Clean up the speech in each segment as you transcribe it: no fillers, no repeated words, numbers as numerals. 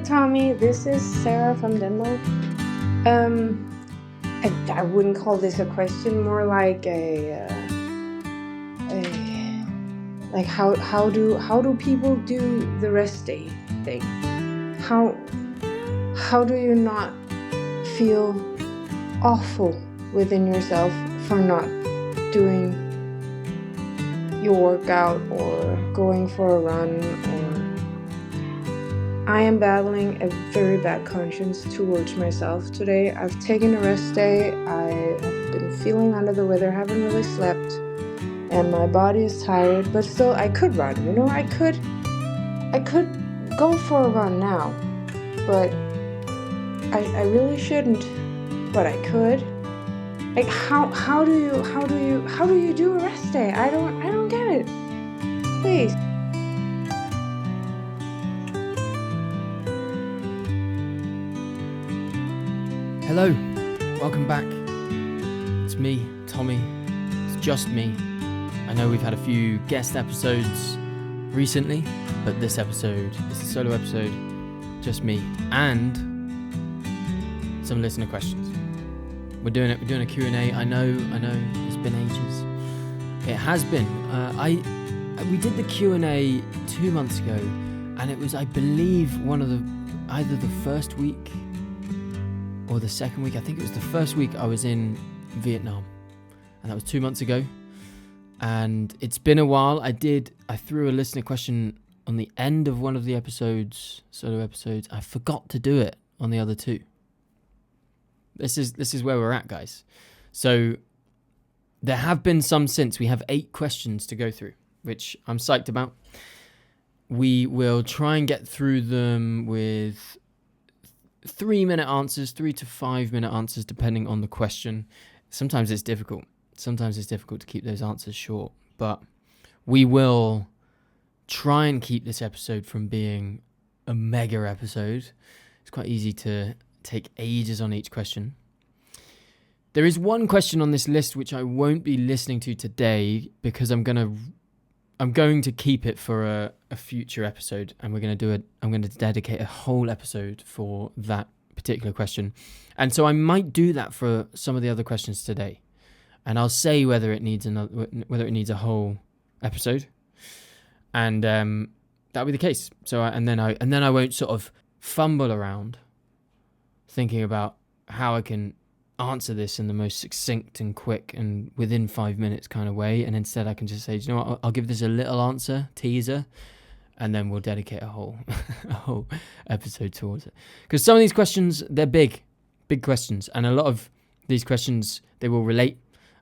Tommy, this is Sarah from Denmark. I wouldn't call this a question, more like like how do people do the rest day thing? How do you not feel awful within yourself for not doing your workout or going for a run? Or I am battling a very bad conscience towards myself today. I've taken a rest day. I have been feeling under the weather, haven't really slept, and my body is tired, but still I could run, I could go for a run now, but I really shouldn't, but I could. Like how do you do a rest day? I don't get it. Please. Hello, welcome back. It's me, Tommy. It's just me. I know we've had a few guest episodes recently, but this episode is a solo episode, just me, and some listener questions. We're doing a Q&A. I know, it's been ages. It has been. We did the Q&A 2 months ago, and it was, I believe, either the first week or the second week. I think it was the first week I was in Vietnam, and that was 2 months ago. And it's been a while. I threw a listener question on the end of one of the episodes, solo episodes. I forgot to do it on the other two. This is where we're at, guys. So there have been some since. We have 8 questions to go through, which I'm psyched about. We will try and get through them with 3-minute answers, 3 to 5 minute answers, depending on the question. Sometimes it's difficult. Sometimes it's difficult to keep those answers short, but we will try and keep this episode from being a mega episode. It's quite easy to take ages on each question. There is one question on this list which I won't be listening to today because I'm going to keep it for a future episode, and I'm going to dedicate a whole episode for that particular question. And so I might do that for some of the other questions today. And I'll say whether it needs a whole episode. And that'll be the case. So and then I won't sort of fumble around thinking about how I can answer this in the most succinct and quick and within 5 minutes kind of way, and instead I can just say, do you know what, I'll give this a little answer, teaser, and then we'll dedicate a whole episode towards it. Because some of these questions, they're big questions, and a lot of these questions, they will relate.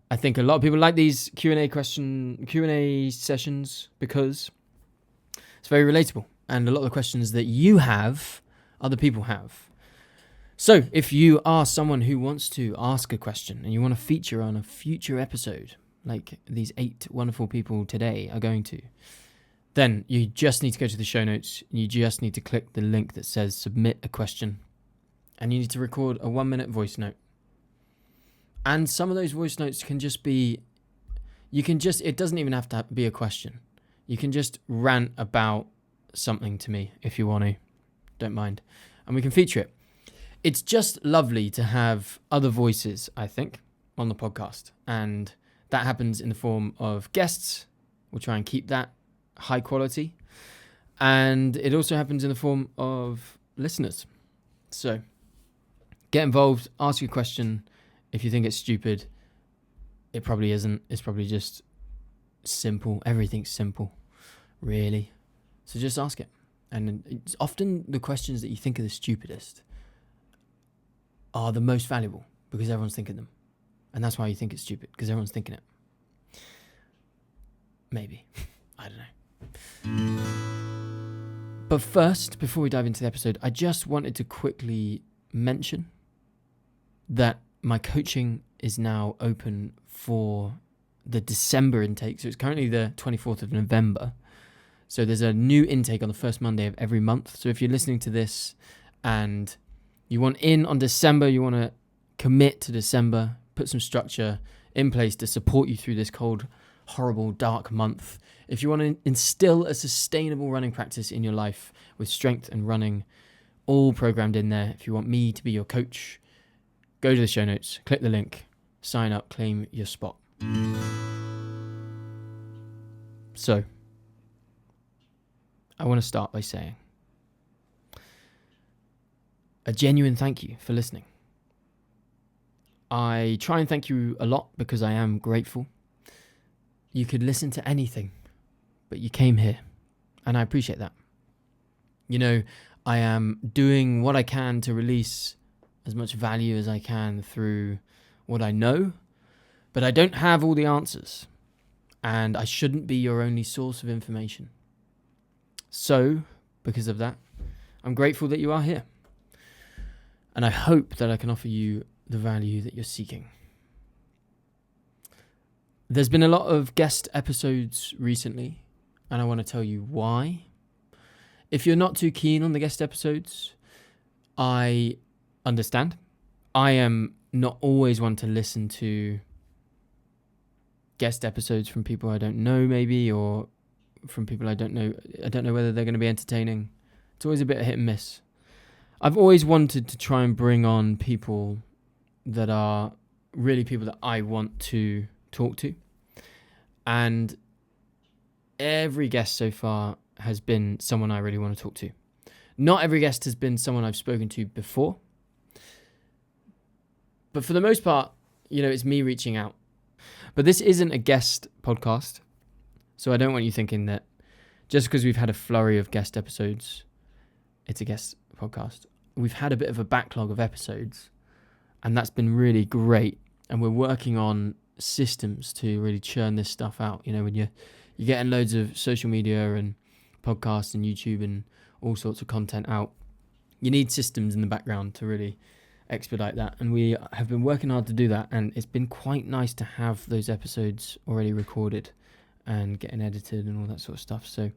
I think a lot of people like these Q&A sessions because it's very relatable, and a lot of the questions that you have, other people have. So, if you are someone who wants to ask a question and you want to feature on a future episode, like these 8 wonderful people today are going to, then you just need to go to the show notes. You just need to click the link that says submit a question, and you need to record a 1-minute voice note. And some of those voice notes can just be, it doesn't even have to be a question. You can just rant about something to me if you want to. Don't mind. And we can feature it. It's just lovely to have other voices, I think, on the podcast. And that happens in the form of guests. We'll try and keep that high quality. And it also happens in the form of listeners. So get involved, ask your question. If you think it's stupid, it probably isn't. It's probably just simple. Everything's simple, really. So just ask it. And it's often the questions that you think are the stupidest are the most valuable because everyone's thinking them. And that's why you think it's stupid, because everyone's thinking it. Maybe. I don't know. But first, before we dive into the episode, I just wanted to quickly mention that my coaching is now open for the December intake. So it's currently the 24th of November. So there's a new intake on the first Monday of every month. So if you're listening to this and you want in on December, you want to commit to December, put some structure in place to support you through this cold, horrible, dark month. If you want to instill a sustainable running practice in your life with strength and running all programmed in there. If you want me to be your coach, go to the show notes, click the link, sign up, claim your spot. So, I want to start by saying a genuine thank you for listening. I try and thank you a lot because I am grateful. You could listen to anything, but you came here, and I appreciate that. You know, I am doing what I can to release as much value as I can through what I know, but I don't have all the answers, and I shouldn't be your only source of information. So, because of that, I'm grateful that you are here, and I hope that I can offer you the value that you're seeking. There's been a lot of guest episodes recently, and I want to tell you why. If you're not too keen on the guest episodes, I understand. I am not always one to listen to guest episodes from people I don't know, maybe, or from people I don't know. I don't know whether they're going to be entertaining. It's always a bit of hit and miss. I've always wanted to try and bring on people that are really people that I want to talk to. And every guest so far has been someone I really want to talk to. Not every guest has been someone I've spoken to before. But for the most part, it's me reaching out. But this isn't a guest podcast. So I don't want you thinking that just because we've had a flurry of guest episodes, it's a guest podcast. We've had a bit of a backlog of episodes, and that's been really great. And we're working on systems to really churn this stuff out. When you're getting loads of social media and podcasts and YouTube and all sorts of content out, you need systems in the background to really expedite that. And we have been working hard to do that. And it's been quite nice to have those episodes already recorded and getting edited and all that sort of stuff. So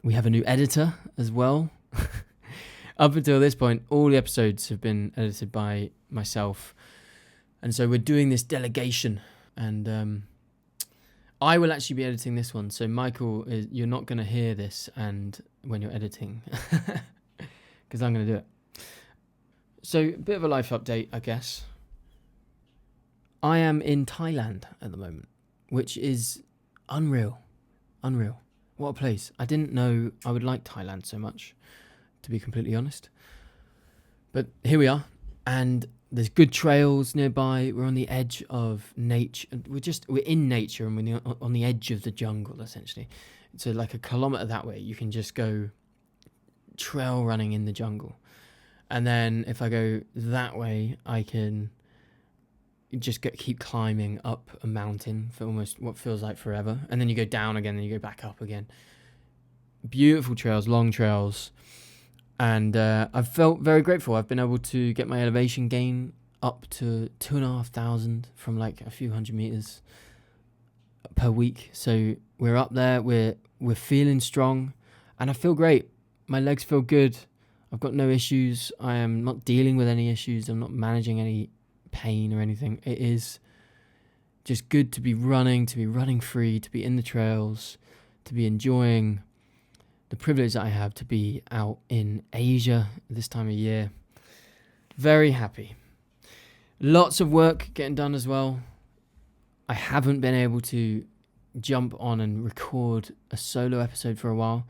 we have a new editor as well. Up until this point, all the episodes have been edited by myself. And so we're doing this delegation. And I will actually be editing this one. So Michael, you're not going to hear this and when you're editing. Because I'm going to do it. So a bit of a life update, I guess. I am in Thailand at the moment, which is unreal. What a place. I didn't know I would like Thailand so much, to be completely honest. But here we are, and there's good trails nearby. We're on the edge of nature. We're in nature, and we're on the edge of the jungle, essentially. So like a kilometre that way, you can just go trail running in the jungle. And then if I go that way, I can just keep climbing up a mountain for almost what feels like forever. And then you go down again, and you go back up again. Beautiful trails, long trails. And I've felt very grateful. I've been able to get my elevation gain up to 2,500 from like a few hundred meters per week. So we're up there. We're feeling strong, and I feel great. My legs feel good. I've got no issues. I am not dealing with any issues. I'm not managing any pain or anything. It is just good to be running free, to be in the trails, to be enjoying the privilege that I have to be out in Asia this time of year. Very happy. Lots of work getting done as well. I haven't been able to jump on and record a solo episode for a while,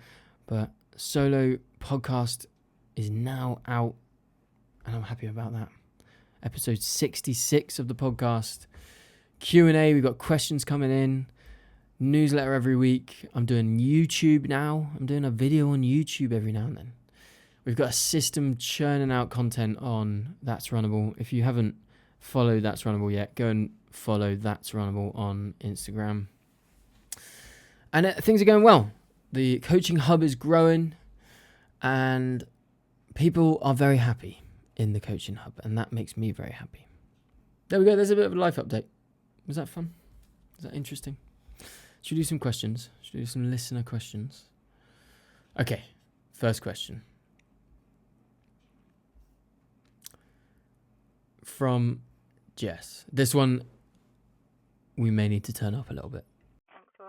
but solo podcast is now out, and I'm happy about that. Episode 66 of the podcast. Q&A, we've got questions coming in. Newsletter every week. I'm doing YouTube now. I'm doing a video on YouTube every now and then. We've got a system churning out content on That's Runnable. If you haven't followed That's Runnable yet, go and follow That's Runnable on Instagram. And things are going well. The coaching hub is growing, and people are very happy in the coaching hub, and that makes me very happy. There we go. There's a bit of a life update. Was that fun? Was that interesting? Should we do some questions? Should we do some listener questions? Okay, first question. From Jess. This one, we may need to turn up a little bit. Thanks for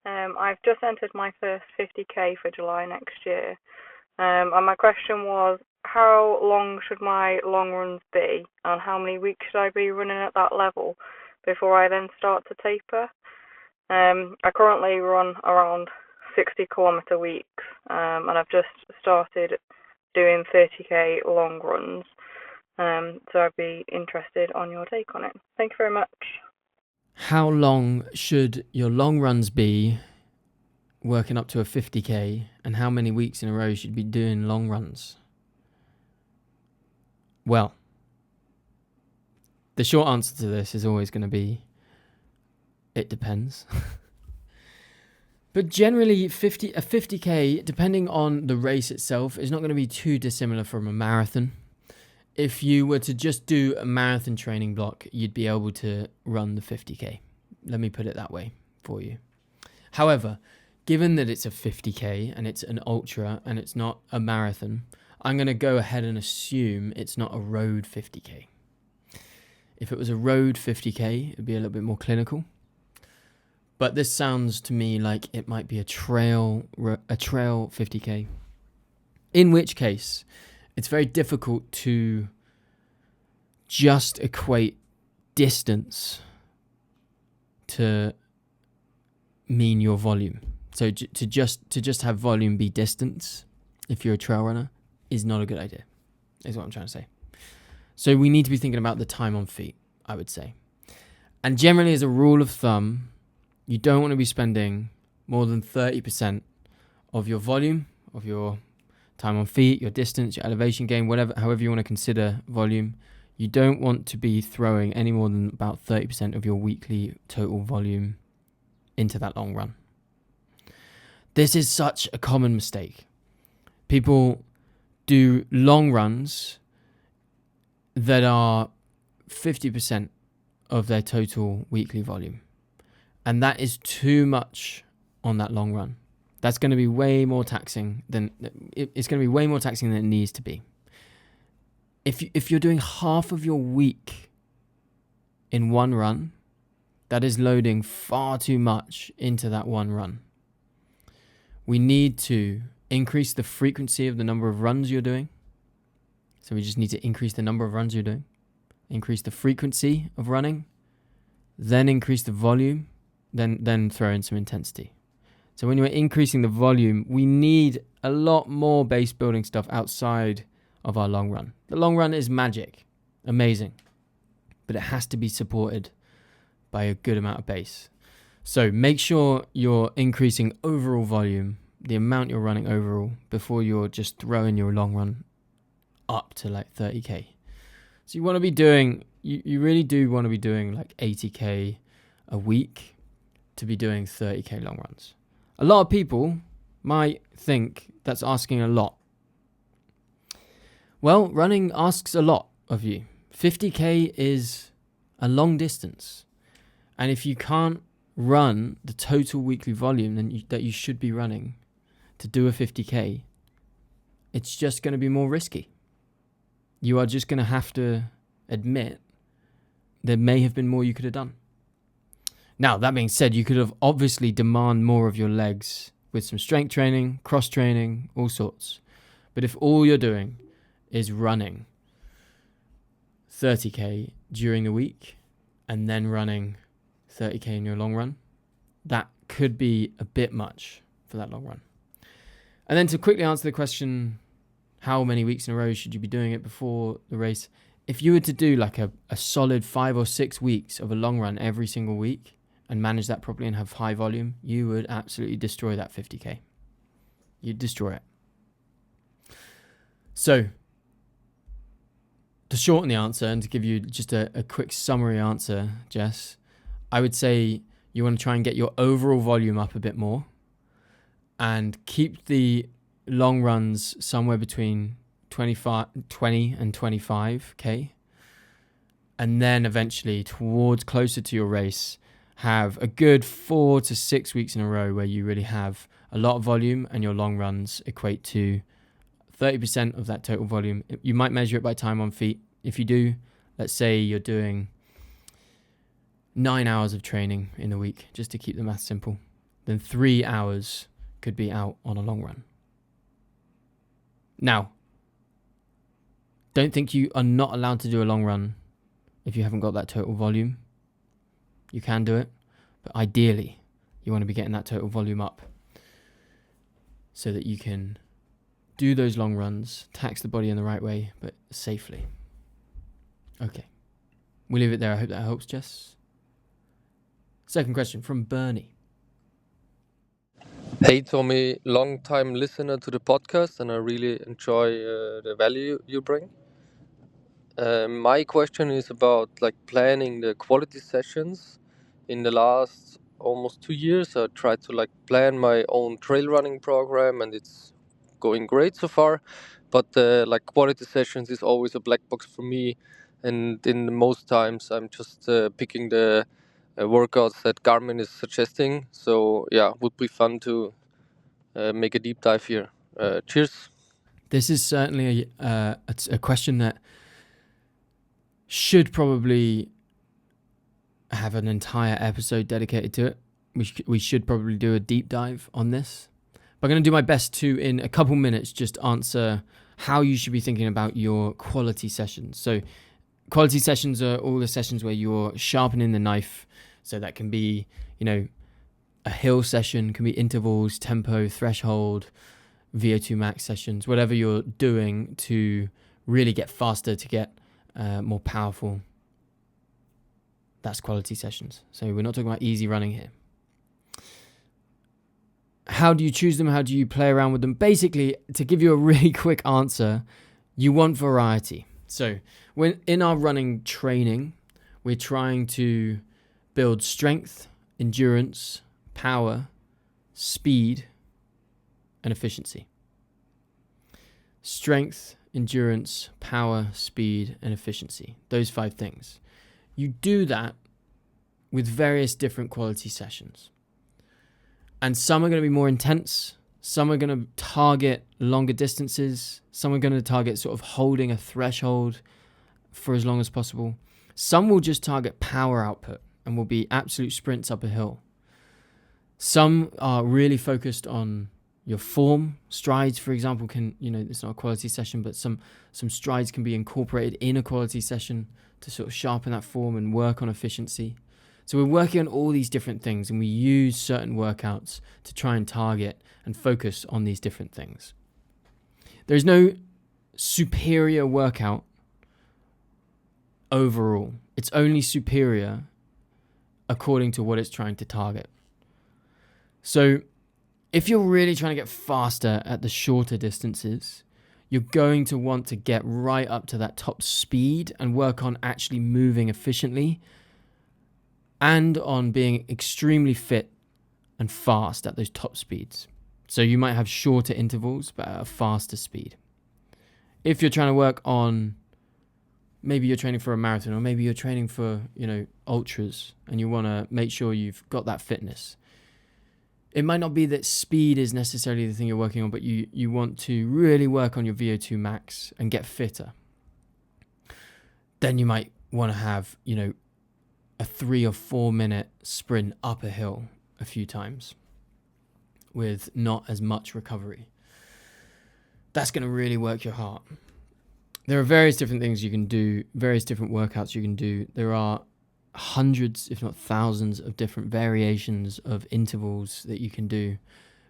that. I've just entered my first 50k for July next year. And my question was, how long should my long runs be, and how many weeks should I be running at that level before I then start to taper? I currently run around 60-kilometre weeks, and I've just started doing 30k long runs. So I'd be interested on your take on it. Thank you very much. How long should your long runs be working up to a 50k, and how many weeks in a row should you be doing long runs? Well, the short answer to this is always going to be, it depends. But generally, a 50k, depending on the race itself, is not going to be too dissimilar from a marathon. If you were to just do a marathon training block, you'd be able to run the 50k. Let me put it that way for you. However, given that it's a 50k and it's an ultra and it's not a marathon, I'm going to go ahead and assume it's not a road 50k. If it was a road 50k, it'd be a little bit more clinical. But this sounds to me like it might be a trail 50k. In which case, it's very difficult to just equate distance to mean your volume. So to just have volume be distance, if you're a trail runner, is not a good idea, is what I'm trying to say. So we need to be thinking about the time on feet, I would say. And generally, as a rule of thumb, you don't want to be spending more than 30% of your volume, of your time on feet, your distance, your elevation gain, however you want to consider volume. You don't want to be throwing any more than about 30% of your weekly total volume into that long run. This is such a common mistake. People do long runs that are 50% of their total weekly volume. And that is too much on that long run. That's going to be way more taxing than it's going to be way more taxing than it needs to be. If you're doing half of your week in one run, that is loading far too much into that one run. We need to increase the frequency of the number of runs you're doing. So we just need to increase the number of runs you're doing, increase the frequency of running, then increase the volume, then throw in some intensity. So when you're increasing the volume, we need a lot more base building stuff outside of our long run. The long run is magic, amazing, but it has to be supported by a good amount of base. So make sure you're increasing overall volume, the amount you're running overall, before you're just throwing your long run up to like 30k. So you want to be doing, you really do want to be doing like 80k a week to be doing 30k long runs. A lot of people might think that's asking a lot. Well, running asks a lot of you. 50k is a long distance. And if you can't run the total weekly volume that you should be running to do a 50k, it's just going to be more risky. You are just going to have to admit there may have been more you could have done. Now, that being said, you could have obviously demand more of your legs with some strength training, cross training, all sorts. But if all you're doing is running 30k during the week and then running 30k in your long run, that could be a bit much for that long run. And then to quickly answer the question, how many weeks in a row should you be doing it before the race? If you were to do like a solid 5 or 6 weeks of a long run every single week and manage that properly and have high volume, you would absolutely destroy that 50k. You'd destroy it. So, to shorten the answer and to give you just a quick summary answer, Jess, I would say you want to try and get your overall volume up a bit more and keep the long runs somewhere between 20 and 25k, and then eventually towards closer to your race have a good 4 to 6 weeks in a row where you really have a lot of volume and your long runs equate to 30% of that total volume. You might measure it by time on feet. If you do, let's say you're doing 9 hours of training in a week, just to keep the math simple, then 3 hours could be out on a long run. Now, don't think you are not allowed to do a long run if you haven't got that total volume. You can do it, but ideally, you want to be getting that total volume up so that you can do those long runs, tax the body in the right way, but safely. Okay. We'll leave it there. I hope that helps, Jess. Second question from Bernie. Hey Tommy, long time listener to the podcast, and I really enjoy the value you bring. My question is about like planning the quality sessions. In the last almost 2 years, I tried to like plan my own trail running program, and it's going great so far. But like quality sessions is always a black box for me, and in the most times I'm just picking the workouts that Garmin is suggesting. So yeah, would be fun to make a deep dive here. Cheers. This is certainly a question that should probably have an entire episode dedicated to it. We should probably do a deep dive on this. But I'm going to do my best to, in a couple minutes, just answer how you should be thinking about your quality sessions. So quality sessions are all the sessions where you're sharpening the knife. So that can be, a hill session, can be intervals, tempo, threshold, VO2 max sessions, whatever you're doing to really get faster, to get more powerful. That's quality sessions. So we're not talking about easy running here. How do you choose them? How do you play around with them? Basically, to give you a really quick answer, you want variety. So when in our running training, we're trying to build strength, endurance, power, speed, and efficiency. Strength, endurance, power, speed, and efficiency. Those 5 things. You do that with various different quality sessions. And some are going to be more intense. Some are going to target longer distances. Some are going to target sort of holding a threshold for as long as possible. Some will just target power output and will be absolute sprints up a hill. Some are really focused on your form. Strides, for example, can, it's not a quality session, but some strides can be incorporated in a quality session to sort of sharpen that form and work on efficiency. So we're working on all these different things, and we use certain workouts to try and target and focus on these different things. There's no superior workout overall. It's only superior according to what it's trying to target. So if you're really trying to get faster at the shorter distances, you're going to want to get right up to that top speed and work on actually moving efficiently and on being extremely fit and fast at those top speeds. So you might have shorter intervals, but at a faster speed. If you're trying to work on, maybe you're training for a marathon, or maybe you're training for, ultras, and you want to make sure you've got that fitness. It might not be that speed is necessarily the thing you're working on, but you want to really work on your VO2 max and get fitter. Then you might want to have, a 3 or 4 minute sprint up a hill a few times with not as much recovery. That's going to really work your heart. There are various different things you can do, various different workouts you can do. There are hundreds, if not thousands, of different variations of intervals that you can do.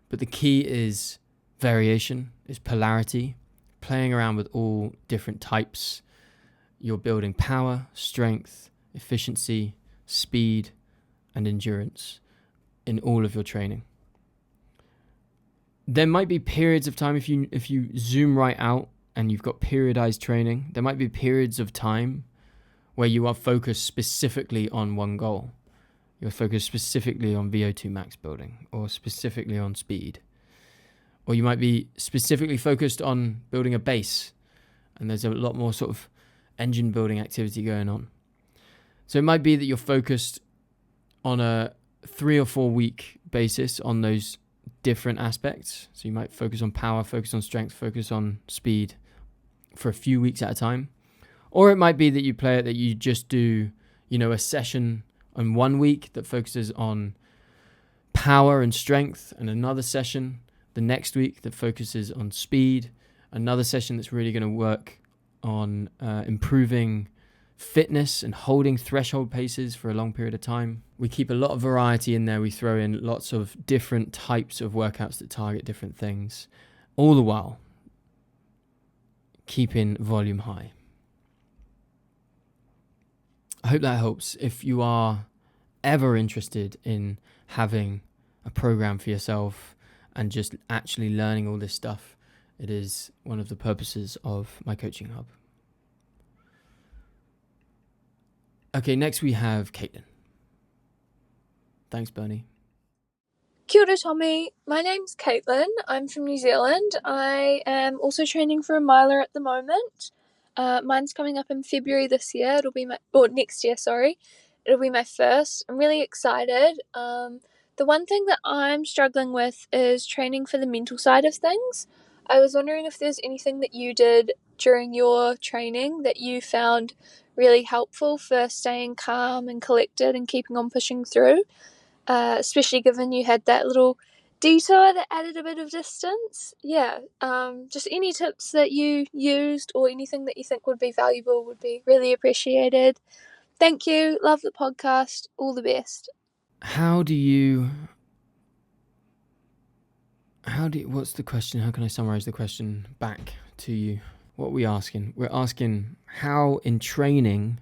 But the key is variation, is polarity, playing around with all different types. You're building power, strength, efficiency, speed, and endurance in all of your training. There might be periods of time, if you zoom right out and you've got periodized training, there might be periods of time where you are focused specifically on one goal. You're focused specifically on VO2 max building, or specifically on speed. Or you might be specifically focused on building a base, and there's a lot more sort of engine building activity going on. So it might be that you're focused on a 3 or 4 week basis on those different aspects. So you might focus on power, focus on strength, focus on speed for a few weeks at a time. Or it might be that you just do, a session on 1 week that focuses on power and strength, and another session the next week that focuses on speed, Another session that's really going to work on improving fitness and holding threshold paces for a long period of time. We keep a lot of variety in there. We throw in lots of different types of workouts that target different things, all the while keeping volume high. I hope that helps. If you are ever interested in having a program for yourself and just actually learning all this stuff, it is one of the purposes of my coaching hub. Okay, next we have Caitlin. Thanks, Bernie. Kia ora, Tommy. My name's Caitlin. I'm from New Zealand. I am also training for a miler at the moment. Mine's coming up in February this year. Next year, sorry. It'll be my first. I'm really excited. The one thing that I'm struggling with is training for the mental side of things. I was wondering if there's anything that you did during your training that you found really helpful for staying calm and collected and keeping on pushing through, especially given you had that little detour that added a bit of distance. Just any tips that you used or anything that you think would be valuable would be really appreciated. Thank you. Love the podcast. All the best. What's the question? How can I summarize the question back to you? What are we asking? We're asking, how in training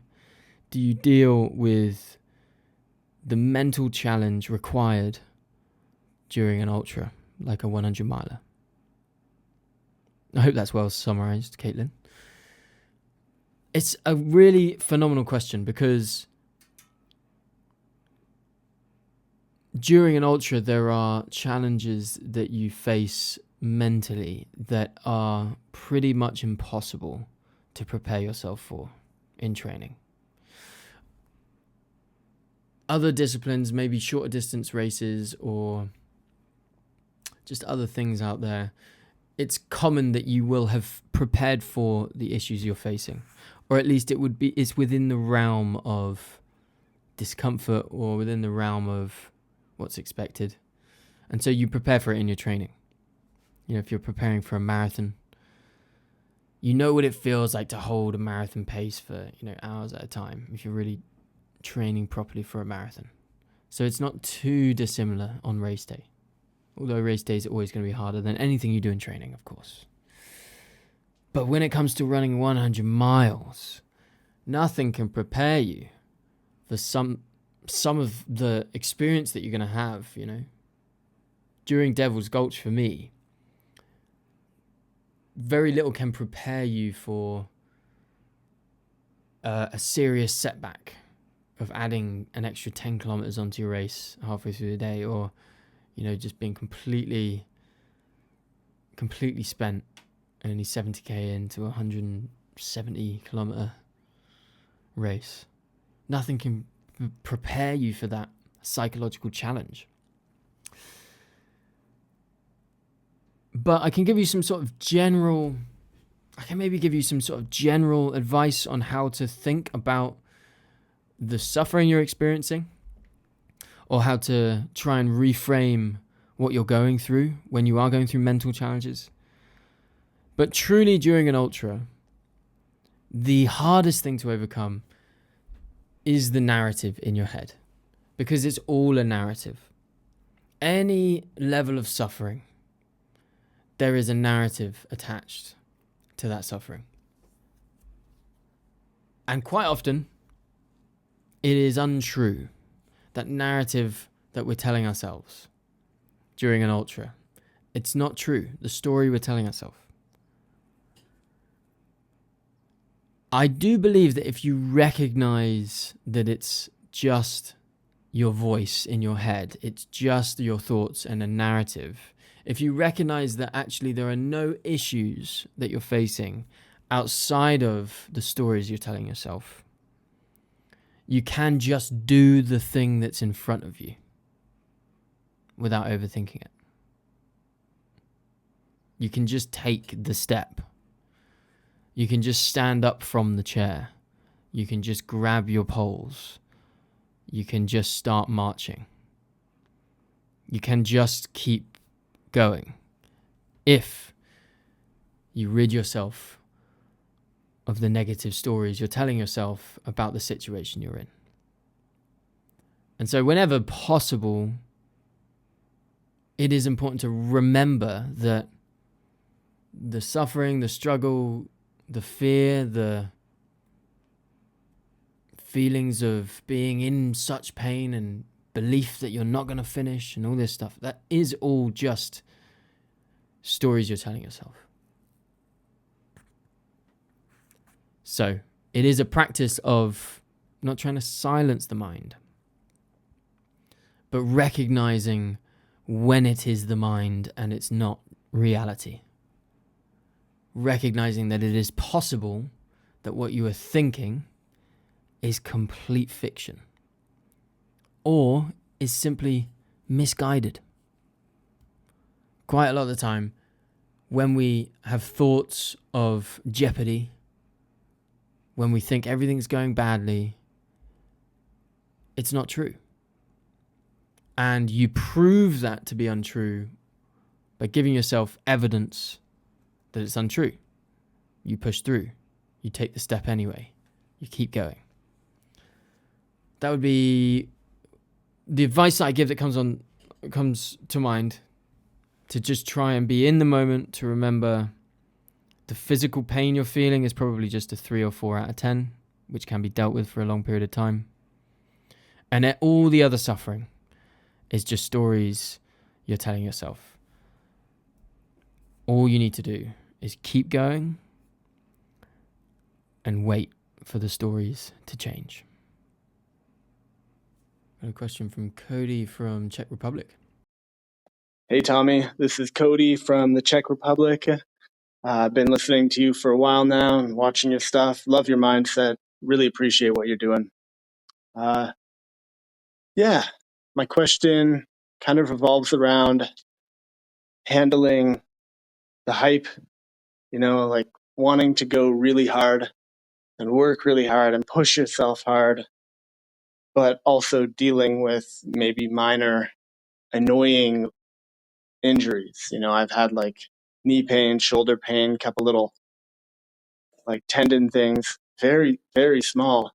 do you deal with the mental challenge required during an ultra, like a 100 miler? I hope that's well summarized, Caitlin. It's a really phenomenal question because during an ultra, there are challenges that you face mentally that are pretty much impossible to prepare yourself for in training. Other disciplines, maybe shorter distance races or just other things out there, it's common that you will have prepared for the issues you're facing, or at least it's within the realm of discomfort or within the realm of what's expected. And so you prepare for it in your training. You know, if you're preparing for a marathon, you know what it feels like to hold a marathon pace for, hours at a time if you're really training properly for a marathon. So it's not too dissimilar on race day. Although race day is always going to be harder than anything you do in training, of course. But when it comes to running 100 miles, nothing can prepare you for some of the experience that you're going to have, During Devil's Gulch for me, very little can prepare you for a serious setback of adding an extra 10 kilometers onto your race halfway through the day, or just being completely spent, only 70k into a 170 kilometer race. Nothing can prepare you for that psychological challenge. But I can give you some sort of general advice on how to think about the suffering you're experiencing, or how to try and reframe what you're going through when you are going through mental challenges. But truly, during an ultra, the hardest thing to overcome is the narrative in your head, because it's all a narrative. Any level of suffering, there is a narrative attached to that suffering. And quite often, it is untrue. That narrative that we're telling ourselves during an ultra, it's not true. The story we're telling ourselves. I do believe that if you recognize that it's just your voice in your head, it's just your thoughts and a narrative, if you recognize that actually there are no issues that you're facing outside of the stories you're telling yourself, you can just do the thing that's in front of you without overthinking it. You can just take the step. You can just stand up from the chair. You can just grab your poles. You can just start marching. You can just keep going if You rid yourself of the negative stories you're telling yourself about the situation you're in. And so whenever possible, it is important to remember that the suffering, the struggle, the fear, the feelings of being in such pain and belief that you're not going to finish and all this stuff, that is all just stories you're telling yourself. So it is a practice of not trying to silence the mind, but recognizing when it is the mind and it's not reality. Recognizing that it is possible that what you are thinking is complete fiction or is simply misguided. Quite a lot of the time, when we have thoughts of jeopardy, when we think everything's going badly, it's not true. And you prove that to be untrue by giving yourself evidence that it's untrue. You push through. You take the step anyway. You keep going. That would be the advice that I give that comes to mind, to just try and be in the moment, to remember the physical pain you're feeling is probably just a 3 or 4 out of 10, which can be dealt with for a long period of time. And all the other suffering is just stories you're telling yourself. All you need to do is keep going and wait for the stories to change. Got a question from Cody from Czech Republic. Hey, Tommy. This is Cody from the Czech Republic. I've been listening to you for a while now and watching your stuff. Love your mindset. Really appreciate what you're doing. My question kind of revolves around handling the hype, like wanting to go really hard and work really hard and push yourself hard, but also dealing with maybe minor annoying injuries. I've had like knee pain, shoulder pain, couple little like tendon things, very, very small.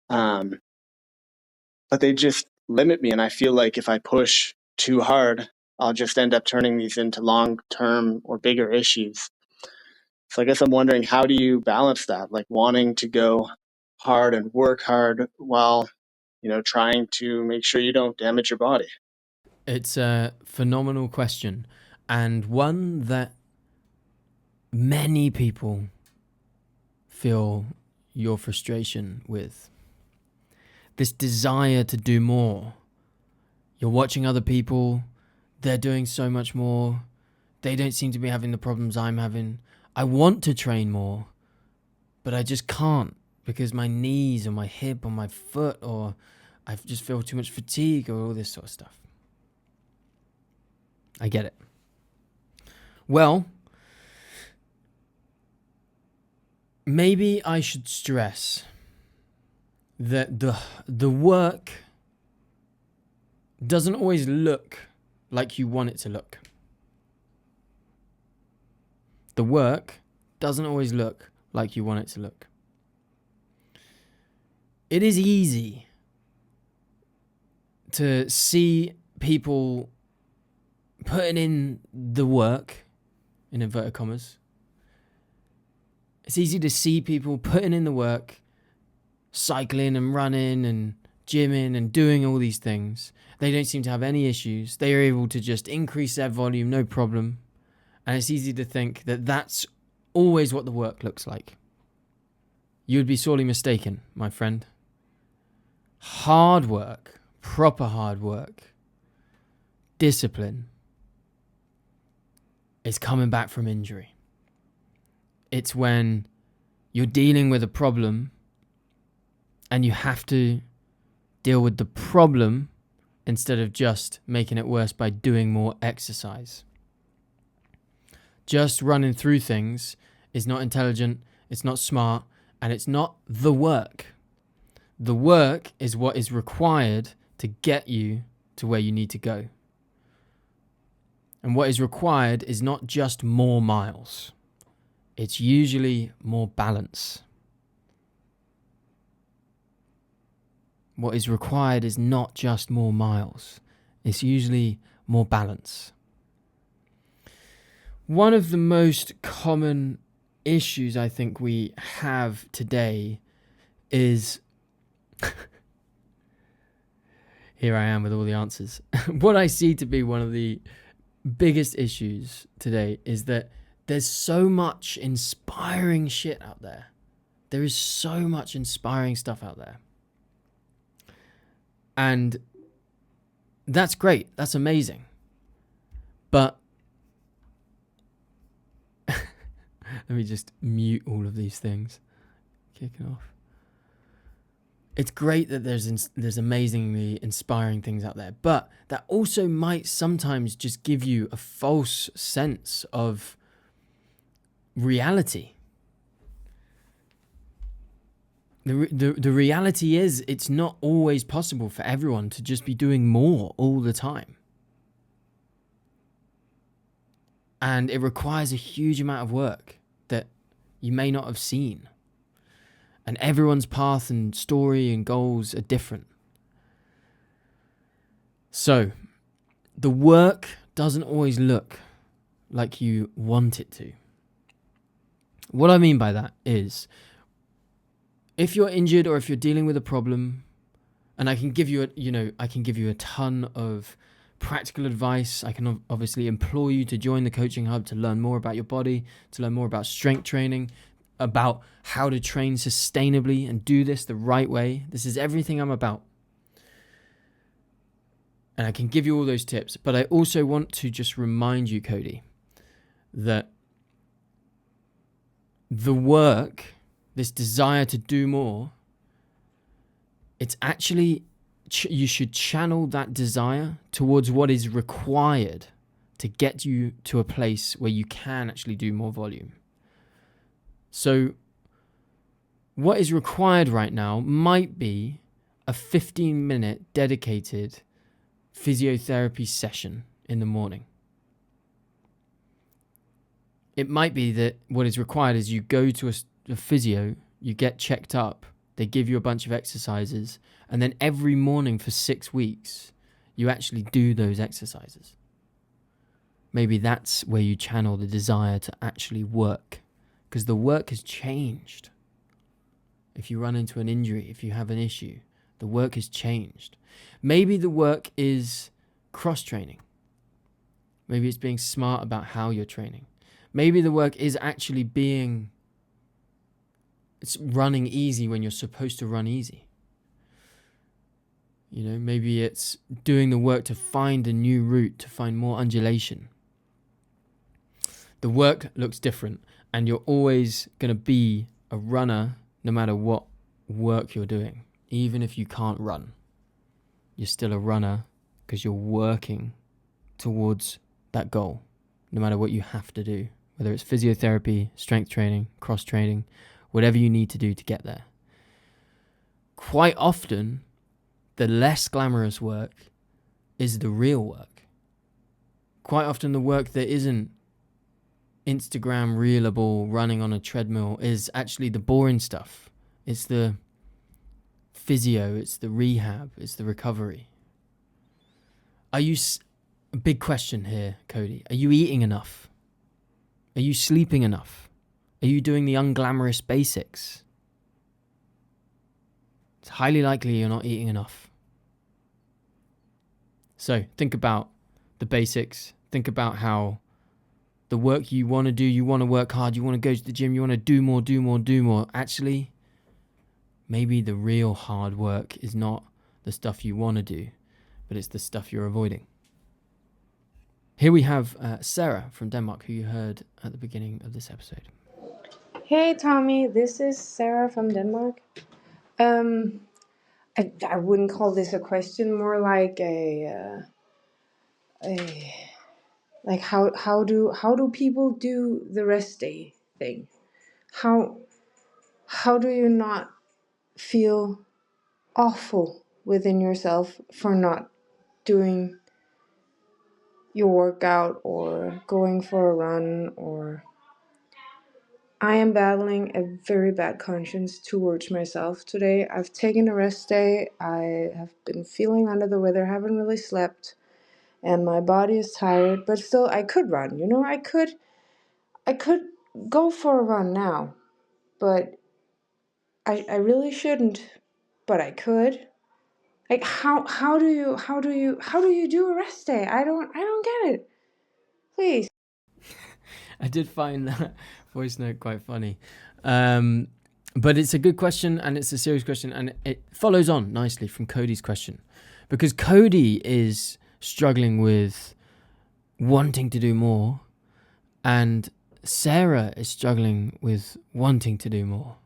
But they just limit me. And I feel like if I push too hard, I'll just end up turning these into long-term or bigger issues. So I guess I'm wondering, how do you balance that? Like wanting to go hard and work hard while, trying to make sure you don't damage your body. It's a phenomenal question, and one that many people feel your frustration with. This desire to do more. You're watching other people, they're doing so much more. They don't seem to be having the problems I'm having. I want to train more, but I just can't because my knees or my hip or my foot, or I just feel too much fatigue or all this sort of stuff. I get it. Well, maybe I should stress that the work doesn't always look like you want it to look. The work doesn't always look like you want it to look. It is easy to see people putting in the work, in inverted commas. It's easy to see people putting in the work, cycling and running and gymming and doing all these things. They don't seem to have any issues. They are able to just increase their volume, no problem. And it's easy to think that that's always what the work looks like. You would be sorely mistaken, my friend. Hard work, proper hard work, discipline is coming back from injury. It's when you're dealing with a problem and you have to deal with the problem instead of just making it worse by doing more exercise. Just running through things is not intelligent, it's not smart, and it's not the work. The work is what is required to get you to where you need to go. And what is required is not just more miles. it's usually more balance. What is required is not just more miles. It's usually more balance. One of the most common issues I think we have today is here I am with all the answers. What I see to be one of the biggest issues today is that there's so much inspiring shit out there. There is so much inspiring stuff out there. And that's great. That's amazing. But let me just mute all of these things. Kicking off. It's great that there's amazingly inspiring things out there, but that also might sometimes just give you a false sense of reality. The reality is it's not always possible for everyone to just be doing more all the time. And it requires a huge amount of work that you may not have seen. And everyone's path and story and goals are different. So, the work doesn't always look like you want it to. What I mean by that is, if you're injured or if you're dealing with a problem, and I can give you a ton of practical advice. I can obviously implore you to join the coaching hub to learn more about your body, to learn more about strength training, about how to train sustainably and do this the right way. This is everything I'm about. And I can give you all those tips. But I also want to just remind you, Cody, that the work, this desire to do more, it's actually, you should channel that desire towards what is required to get you to a place where you can actually do more volume. So what is required right now might be a 15-minute dedicated physiotherapy session in the morning. It might be that what is required is you go to a physio, you get checked up, they give you a bunch of exercises, and then every morning for 6 weeks, you actually do those exercises. Maybe that's where you channel the desire to actually work, because the work has changed. If you run into an injury, if you have an issue, the work has changed. Maybe the work is cross-training. Maybe it's being smart about how you're training. Maybe the work is actually it's running easy when you're supposed to run easy. You know, maybe it's doing the work to find a new route, to find more undulation. The work looks different, and you're always going to be a runner no matter what work you're doing. Even if you can't run, you're still a runner because you're working towards that goal, no matter what you have to do, whether it's physiotherapy, strength training, cross training, whatever you need to do to get there. Quite often, the less glamorous work is the real work. Quite often, the work that isn't Instagram reelable running on a treadmill is actually the boring stuff. It's the physio, it's the rehab, it's the recovery. A big question here, Cody. Are you eating enough? Are you sleeping enough? Are you doing the unglamorous basics? It's highly likely you're not eating enough. So think about the basics. Think about how the work you want to do, you want to work hard, you want to go to the gym, you want to do more. Actually, maybe the real hard work is not the stuff you want to do, but it's the stuff you're avoiding. Here we have Sarah from Denmark, who you heard at the beginning of this episode. Hey Tommy, this is Sarah from Denmark. I wouldn't call this a question, more like like how do people do the rest day thing? How do you not feel awful within yourself for not doing your workout or going for a run or I am battling a very bad conscience towards myself today. I've taken a rest day. I have been feeling under the weather, haven't really slept, and my body is tired, but still I could run. I could go for a run now, but I really shouldn't, but I could. Like how do you do a rest day? I don't get it. Please. I did find that voice note quite funny. But it's a good question, and it's a serious question, and it follows on nicely from Cody's question. Because Cody is struggling with wanting to do more, and Sarah is struggling with wanting to do more.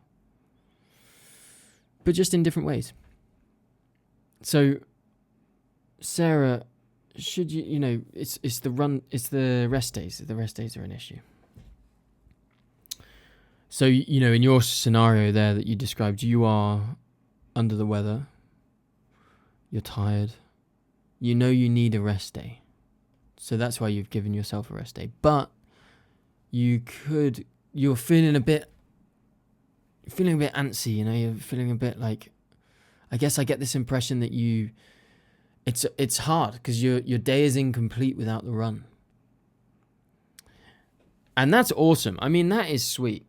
But just in different ways. So, Sarah, should it's the rest days. The rest days are an issue. So, in your scenario there that you described, you are under the weather, you're tired, you need a rest day. So that's why you've given yourself a rest day. But you're feeling a bit antsy, you're feeling a bit like, I guess I get this impression that it's hard because your day is incomplete without the run. And that's awesome. I mean, that is sweet.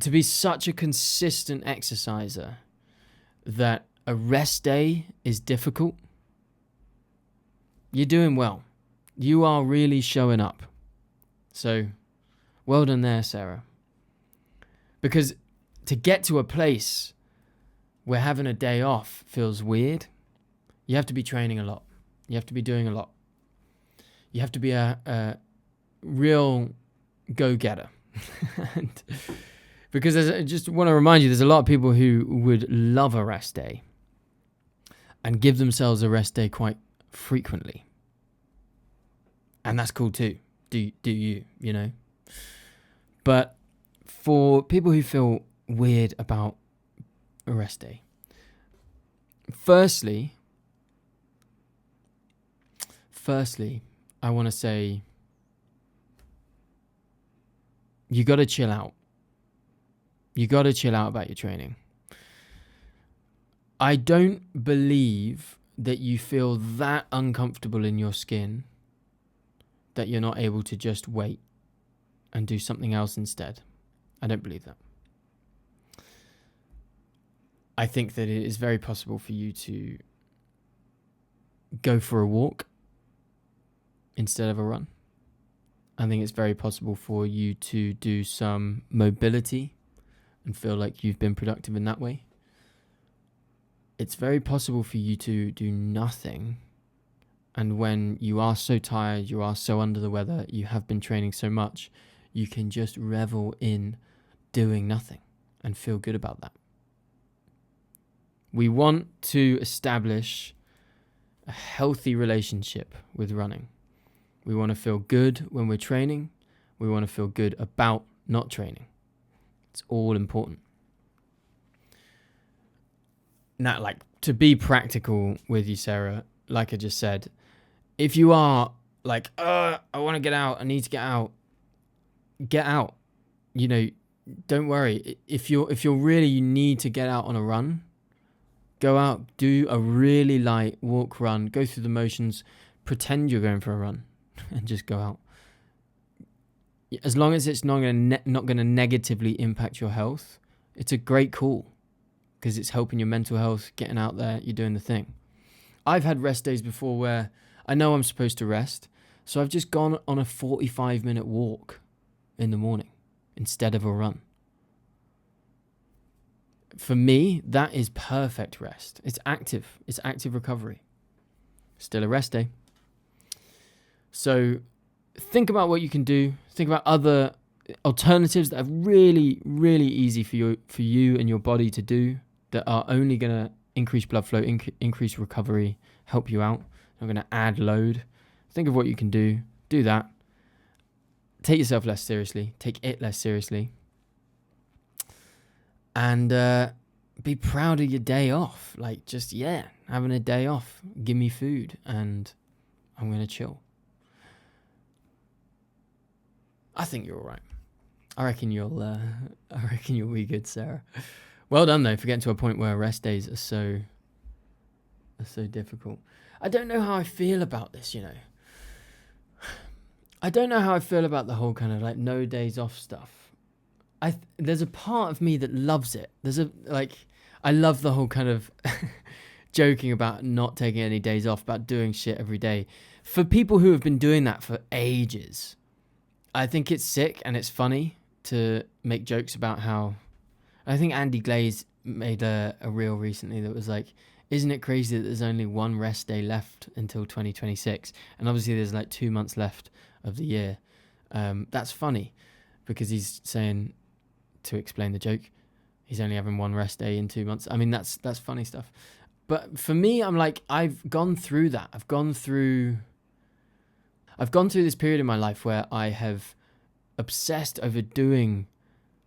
To be such a consistent exerciser that a rest day is difficult, you're doing well. You are really showing up. So, well done there, Sarah. Because to get to a place where having a day off feels weird, you have to be training a lot. You have to be doing a lot. You have to be a real go-getter. And because I just want to remind you, there's a lot of people who would love a rest day and give themselves a rest day quite frequently. And that's cool too. Do you. But for people who feel weird about a rest day, firstly, I want to say you got to chill out. You got to chill out about your training. I don't believe that you feel that uncomfortable in your skin that you're not able to just wait and do something else instead. I don't believe that. I think that it is very possible for you to go for a walk instead of a run. I think it's very possible for you to do some mobility and feel like you've been productive in that way. It's very possible for you to do nothing, and when you are so tired, you are so under the weather, you have been training so much, you can just revel in doing nothing and feel good about that. We want to establish a healthy relationship with running. We want to feel good when we're training. We want to feel good about not training. It's all important. Now, to be practical with you, Sarah, like I just said, if you are like, I want to get out, I need to get out, get out. Don't worry. If you're really, you need to get out on a run, go out, do a really light walk, run, go through the motions, pretend you're going for a run and just go out. As long as it's not going to negatively impact your health, it's a great call because it's helping your mental health, getting out there, you're doing the thing. I've had rest days before where I know I'm supposed to rest, so I've just gone on a 45-minute walk in the morning instead of a run. For me, that is perfect rest. It's active recovery. Still a rest day. So think about what you can do. Think about other alternatives that are really, really easy for you and your body to do, that are only going to increase blood flow, increase recovery, help you out. Not going to add load. Think of what you can do. Do that. Take yourself less seriously. Take it less seriously. And be proud of your day off. Having a day off. Give me food and I'm going to chill. I think you're all right. I reckon you'll be good, Sarah. Well done though for getting to a point where rest days are so difficult. I don't know how I feel about this, you know. I don't know how I feel about the whole kind of like no days off stuff. There's a part of me that loves it. I love the whole kind of joking about not taking any days off, about doing shit every day. For people who have been doing that for ages, I think it's sick and it's funny to make jokes about how... I think Andy Glaze made a reel recently that was like, isn't it crazy that there's only one rest day left until 2026? And obviously there's like 2 months left of the year. That's funny because he's saying, to explain the joke, he's only having one rest day in 2 months. I mean, that's funny stuff. But for me, I'm like, I've gone through that. I've gone through this period in my life where I have obsessed over doing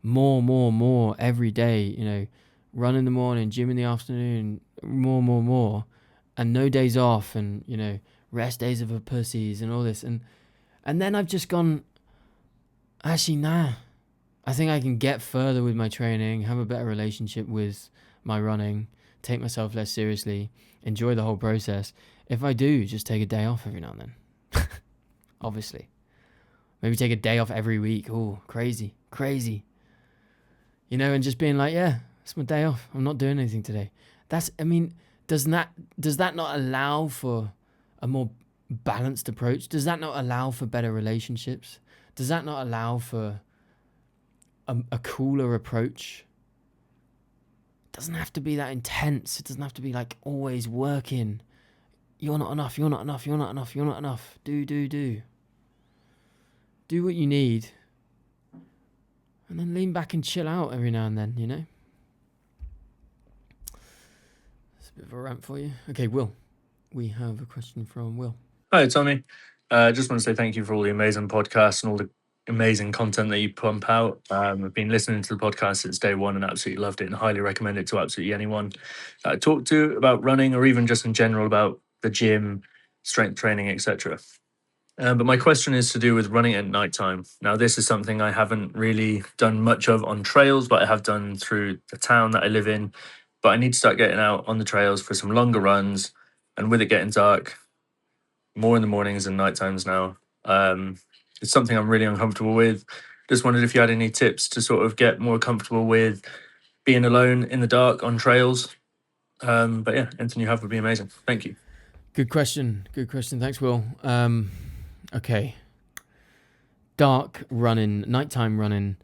more every day, you know, run in the morning, gym in the afternoon, more, and no days off, and, you know, rest days of a pussies and all this. And then I've just gone, actually, nah, I think I can get further with my training, have a better relationship with my running, take myself less seriously, enjoy the whole process if I do just take a day off every now and then. Obviously. Maybe take a day off every week. Oh, crazy. You know, and just being like, yeah, it's my day off. I'm not doing anything today. Does that not allow for a more balanced approach? Does that not allow for better relationships? Does that not allow for a cooler approach? It doesn't have to be that intense. It doesn't have to be like always working. You're not enough. Do what you need. And then lean back and chill out every now and then, you know? It's a bit of a rant for you. Okay, Will. We have a question from Will. Hi, Tommy. Just want to say thank you for all the amazing podcasts and all the amazing content that you pump out. I've been listening to the podcast since day one and absolutely loved it and highly recommend it to absolutely anyone that I talk to about running or even just in general about the gym, strength training, etc. But my question is to do with running at nighttime. Now, this is something I haven't really done much of on trails, but I have done through the town that I live in. But I need to start getting out on the trails for some longer runs. And with it getting dark, more in the mornings and night times now, it's something I'm really uncomfortable with. Just wondered if you had any tips to sort of get more comfortable with being alone in the dark on trails. But yeah, anything you have would be amazing. Thank you. Good question. Thanks, Will. Okay. Dark running, nighttime running.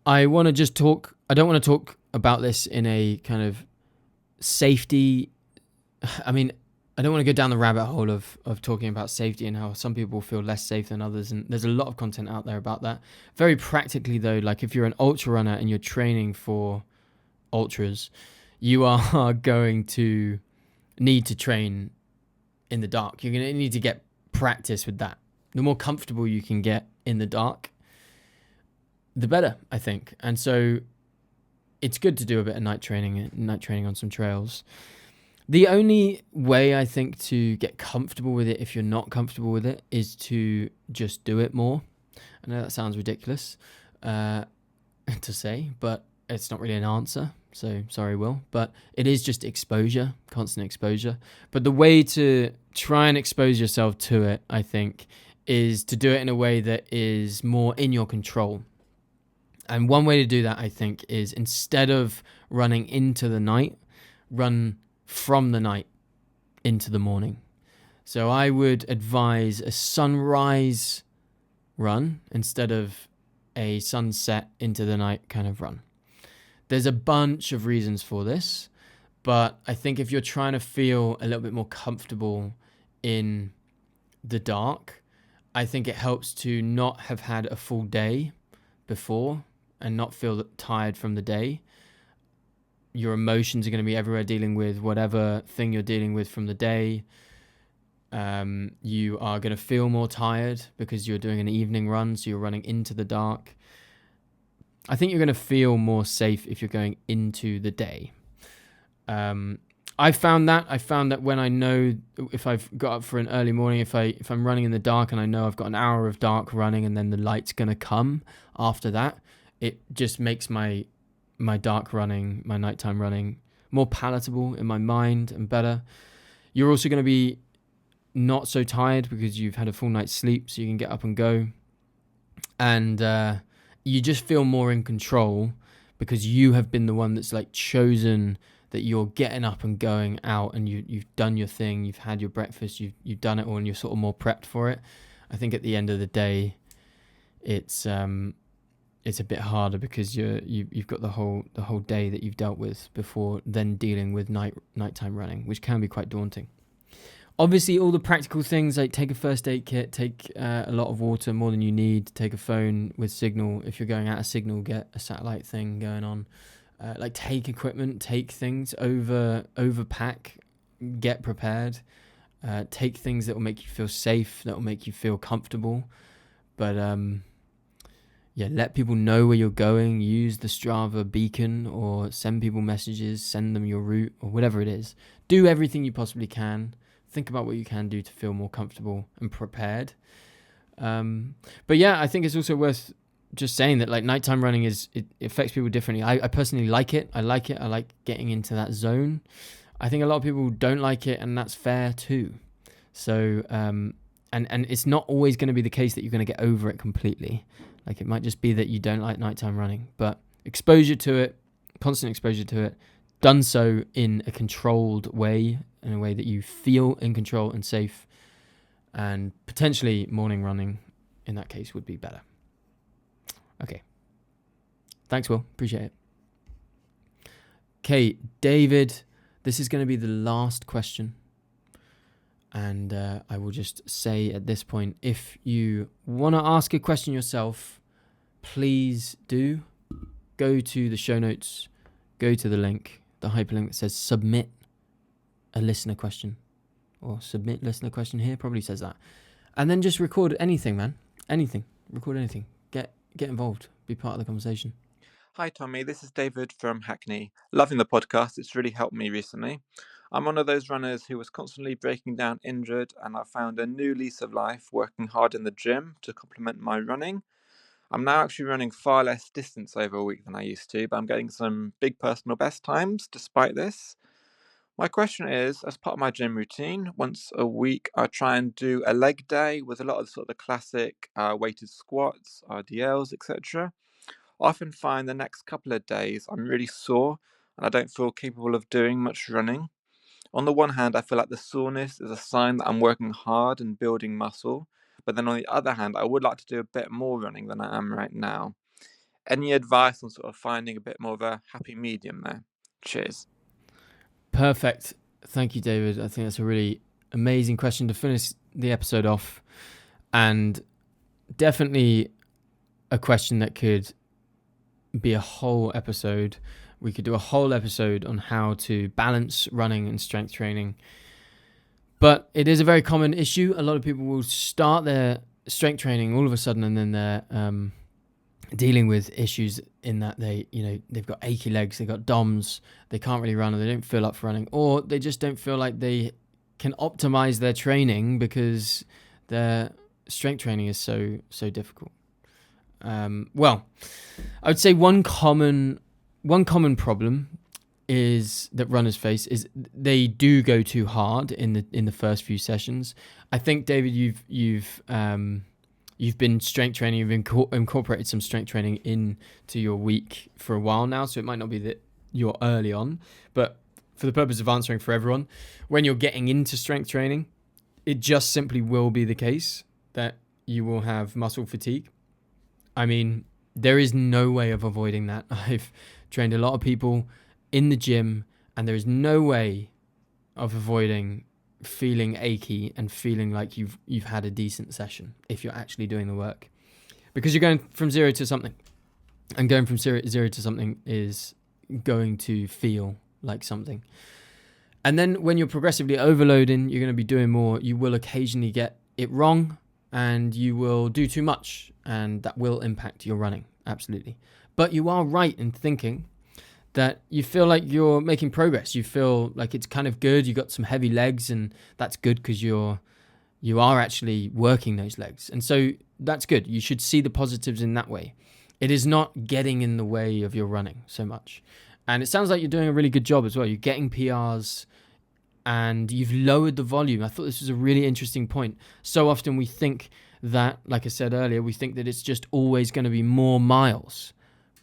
I don't want to talk about this in a kind of safety. I mean, I don't want to go down the rabbit hole of talking about safety and how some people feel less safe than others. And there's a lot of content out there about that. Very practically though, like if you're an ultra runner and you're training for ultras, you are going to need to train in the dark. You're going to need to get practice with that. The more comfortable you can get in the dark, the better, I think. And so it's good to do a bit of night training on some trails. The only way I think to get comfortable with it, if you're not comfortable with it, is to just do it more. I know that sounds ridiculous to say, but it's not really an answer. So sorry, Will, but it is just exposure, constant exposure. But the way to try and expose yourself to it, I think, is to do it in a way that is more in your control. And one way to do that, I think, is instead of running into the night, run from the night into the morning. So I would advise a sunrise run instead of a sunset into the night kind of run. There's a bunch of reasons for this, but I think if you're trying to feel a little bit more comfortable in the dark, I think it helps to not have had a full day before and not feel tired from the day. Your emotions are going to be everywhere dealing with whatever thing you're dealing with from the day. You are going to feel more tired because you're doing an evening run, so you're running into the dark. I think you're going to feel more safe if you're going into the day. I found that when I know if I've got up for an early morning, if I'm running in the dark and I know I've got an hour of dark running and then the light's going to come after that, it just makes my dark running, my nighttime running more palatable in my mind and better. You're also going to be not so tired because you've had a full night's sleep, so you can get up and go. And you just feel more in control because you have been the one that's like chosen that you're getting up and going out, and you've done your thing, you've had your breakfast, you've done it all, and you're sort of more prepped for it. I think at the end of the day, it's a bit harder because you've got the whole day that you've dealt with before then dealing with nighttime running, which can be quite daunting. Obviously, all the practical things like take a first aid kit, take a lot of water, more than you need, take a phone with signal. If you're going out of signal, get a satellite thing going on. Like take equipment, take things, overpack, get prepared. Take things that will make you feel safe, that will make you feel comfortable. But let people know where you're going. Use the Strava beacon or send people messages, send them your route or whatever it is. Do everything you possibly can. Think about what you can do to feel more comfortable and prepared. But yeah, I think it's also worth just saying that like nighttime running it affects people differently. I personally like it. I like getting into that zone. I think a lot of people don't like it, and that's fair too. So, and it's not always going to be the case that you're going to get over it completely. Like it might just be that you don't like nighttime running, but exposure to it, constant exposure to it, done so in a controlled way, in a way that you feel in control and safe, and potentially morning running in that case would be better. Okay. Thanks, Will. Appreciate it. Okay, David, this is going to be the last question. And I will just say at this point, if you want to ask a question yourself, please do go to the show notes, go to the link, the hyperlink that says submit a listener question, or submit listener question here, probably says that. And then just record anything, man. Anything. Record anything. Get involved. Be part of the conversation. Hi, Tommy. This is David from Hackney. Loving the podcast. It's really helped me recently. I'm one of those runners who was constantly breaking down injured, and I found a new lease of life working hard in the gym to complement my running. I'm now actually running far less distance over a week than I used to, but I'm getting some big personal best times despite this. My question is, as part of my gym routine, once a week I try and do a leg day with a lot of sort of the classic weighted squats, RDLs, etc. I often find the next couple of days I'm really sore and I don't feel capable of doing much running. On the one hand, I feel like the soreness is a sign that I'm working hard and building muscle, but then on the other hand, I would like to do a bit more running than I am right now. Any advice on sort of finding a bit more of a happy medium there? Cheers. Perfect. Thank you, David. I think that's a really amazing question to finish the episode off, and definitely a question that could be a whole episode. We could do a whole episode on how to balance running and strength training. But it is a very common issue. A lot of people will start their strength training all of a sudden, and then they're dealing with issues in that they've got achy legs, they've got DOMs, they can't really run, or they don't feel up for running, or they just don't feel like they can optimize their training because their strength training is so difficult. Well, I would say one common problem is that runners face is they do go too hard in the first few sessions. I think, David, you've been strength training, you've incorporated some strength training into your week for a while now, so it might not be that you're early on, but for the purpose of answering for everyone, when you're getting into strength training, it just simply will be the case that you will have muscle fatigue. I mean, there is no way of avoiding that. I've trained a lot of people in the gym, and there is no way of avoiding feeling achy and feeling like you've had a decent session if you're actually doing the work, because you're going from zero to something, and going from zero to something is going to feel like something. And then when you're progressively overloading, you're going to be doing more. You will occasionally get it wrong, and you will do too much, and that will impact your running, absolutely. But you are right in thinking that you feel like you're making progress. You feel like it's kind of good. You got some heavy legs, and that's good because you are actually working those legs. And so that's good. You should see the positives in that way. It is not getting in the way of your running so much. And it sounds like you're doing a really good job as well. You're getting PRs and you've lowered the volume. I thought this was a really interesting point. So often we think that, like I said earlier, we think that it's just always going to be more miles,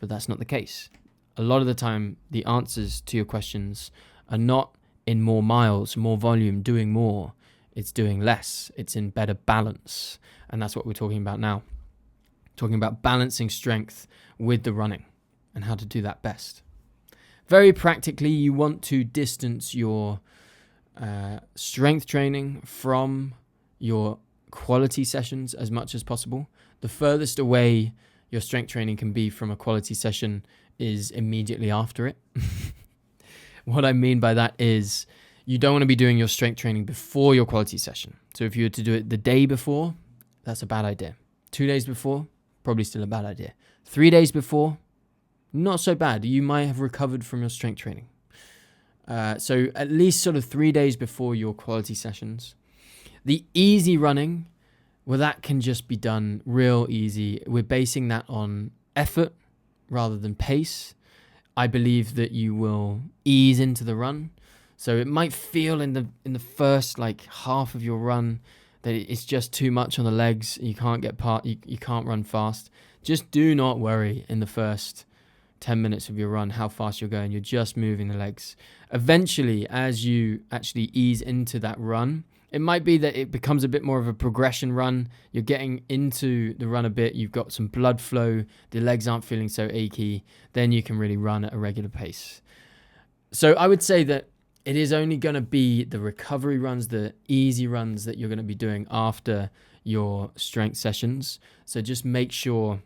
but that's not the case. A lot of the time, the answers to your questions are not in more miles, more volume, doing more. It's doing less. It's in better balance. And that's what we're talking about now. Talking about balancing strength with the running and how to do that best. Very practically, you want to distance your strength training from your quality sessions as much as possible. The furthest away your strength training can be from a quality session is immediately after it. What I mean by that is you don't want to be doing your strength training before your quality session. So if you were to do it the day before, that's a bad idea. 2 days before, probably still a bad idea. 3 days before, not so bad. You might have recovered from your strength training. So at least sort of 3 days before your quality sessions. The easy running, well, that can just be done real easy. We're basing that on effort rather than pace. I believe that you will ease into the run. So it might feel in the first like half of your run that it's just too much on the legs. You can't get you can't run fast. Just do not worry in the first 10 minutes of your run how fast you're going. You're just moving the legs. Eventually, as you actually ease into that run, it might be that it becomes a bit more of a progression run. You're getting into the run a bit. You've got some blood flow. The legs aren't feeling so achy. Then you can really run at a regular pace. So I would say that it is only going to be the recovery runs, the easy runs that you're going to be doing after your strength sessions. So just make sure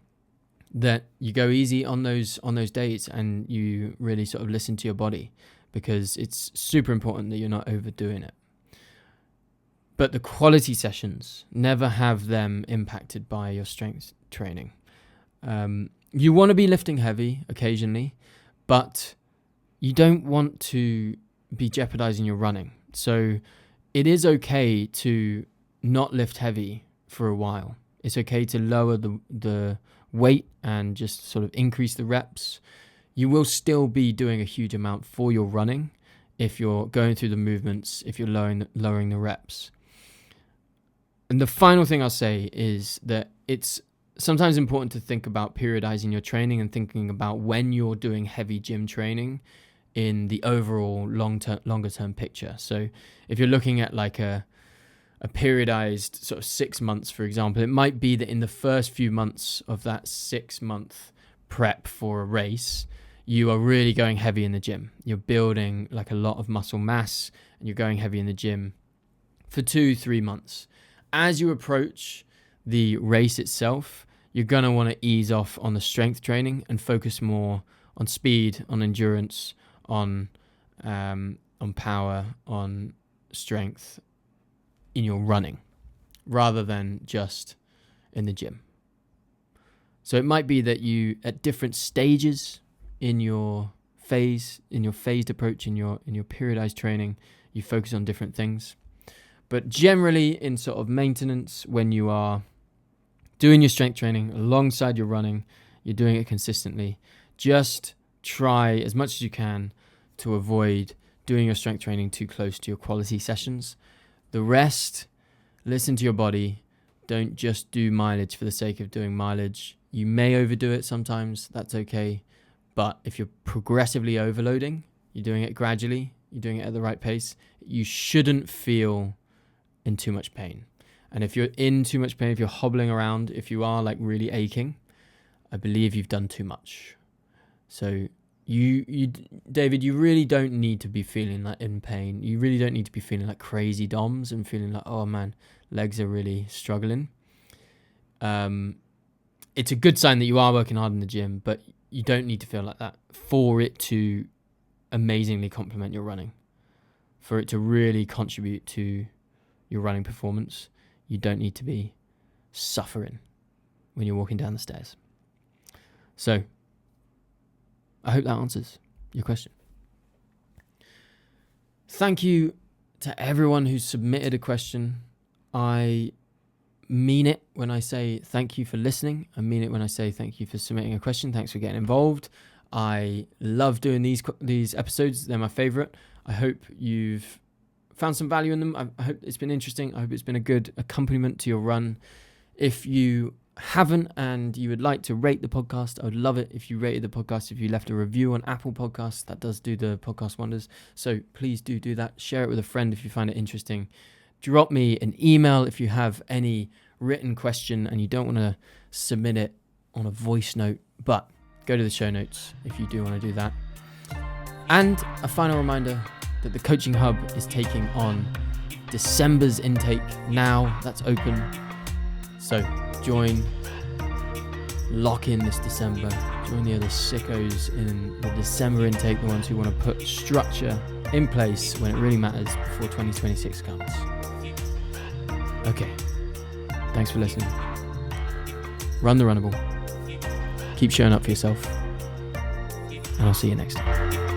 that you go easy on those days and you really sort of listen to your body, because it's super important that you're not overdoing it. But the quality sessions, never have them impacted by your strength training. You want to be lifting heavy occasionally, but you don't want to be jeopardizing your running. So it is okay to not lift heavy for a while. It's okay to lower the weight and just sort of increase the reps. You will still be doing a huge amount for your running if you're going through the movements, if you're lowering the reps. And the final thing I'll say is that it's sometimes important to think about periodizing your training and thinking about when you're doing heavy gym training in the overall longer term picture. So if you're looking at like a periodized sort of 6 months, for example, it might be that in the first few months of that 6-month prep for a race, you are really going heavy in the gym. You're building like a lot of muscle mass and you're going heavy in the gym for 2-3 months. As you approach the race itself, you're going to want to ease off on the strength training and focus more on speed, on endurance, on power, on strength in your running, rather than just in the gym. So it might be that you, at different stages in your phased approach, in your periodized training, you focus on different things. But generally, in sort of maintenance, when you are doing your strength training alongside your running, you're doing it consistently, just try as much as you can to avoid doing your strength training too close to your quality sessions. The rest, listen to your body. Don't just do mileage for the sake of doing mileage. You may overdo it sometimes, that's okay. But if you're progressively overloading, you're doing it gradually, you're doing it at the right pace, you shouldn't feel in too much pain. And if you're in too much pain, if you're hobbling around, if you are like really aching, I believe you've done too much. So you David, you really don't need to be feeling like in pain. You really don't need to be feeling like crazy DOMs and feeling like, oh man, legs are really struggling. It's a good sign that you are working hard in the gym, but you don't need to feel like that for it to amazingly complement your running. For it to really contribute to your running performance, you don't need to be suffering when you're walking down the stairs. So, I hope that answers your question. Thank you to everyone who submitted a question. I mean it when I say thank you for listening. I mean it when I say thank you for submitting a question. Thanks for getting involved. I love doing these episodes. They're my favorite. I hope you've found some value in them. I hope it's been interesting. I hope it's been a good accompaniment to your run. If you haven't and you would like to rate the podcast, I would love it if you rated the podcast, if you left a review on Apple Podcasts. That does do the podcast wonders. So please do that. Share it with a friend if you find it interesting. Drop me an email if you have any written question and you don't want to submit it on a voice note, but go to the show notes if you do want to do that. And a final reminder that the Coaching Hub is taking on December's intake now. That's open. So join, lock in this December. Join the other sickos in the December intake, the ones who want to put structure in place when it really matters before 2026 comes. Okay, thanks for listening. Run the runnable. Keep showing up for yourself. And I'll see you next time.